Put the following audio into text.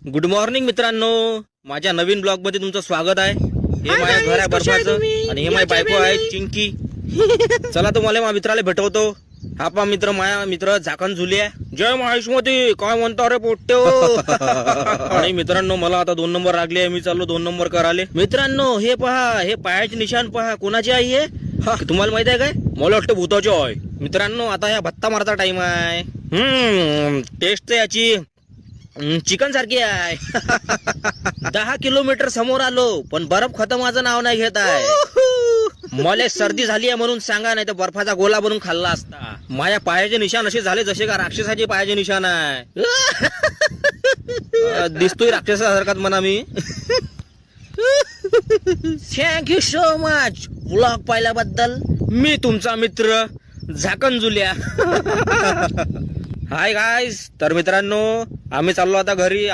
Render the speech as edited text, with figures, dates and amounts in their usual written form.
Good morning मित्रांनो, माझ्या नवीन blog मध्ये तुमचं स्वागत आहे. हे माझ्या घर आहे बर्फाचं आणि हे माझी बायको आहे चिंकी. चला तुम्हाला माझ्या मित्राला भेटवतो. हा पा मित्र, माझा मित्र झाकण झुलिया. जय महायुष्मती, काय म्हणतो रे पोट्यो. आणि मित्रांनो, मला आता 2 नंबर लागले, मी चाललो 2 नंबर कराले. मित्रांनो हे पहा, हे पायाचे निशाण पहा, कोणाचे आहे हे? तुम्हाला माहित आहे काय? मला वाटतं भूताचे आहे. मित्रांनो, आता ह्या भत्ता मारता टाइम आहे. टेस्ट तर याची चिकन सारखी आहे. 10 किलोमीटर समोर आलो, पण बर्फ खतमाचं नाव नाही घेत आहे. मला सर्दी झाली आहे म्हणून सांगा, नाही तर बर्फाचा गोला बनवून खाल्ला असता. माझ्या पायाचे निशाण असे झाले जसे का राक्षसाचे पायाचे निशाण आहे. दिसतोय राक्षसासारखाच म्हणा मी. थँक्यू सो मच व्लॉग पाहिल्याबद्दल. मी तुमचा मित्र झाकण झुल्या. Hi guys. तर मित्रांनो, आम्ही चाललो आता घरी.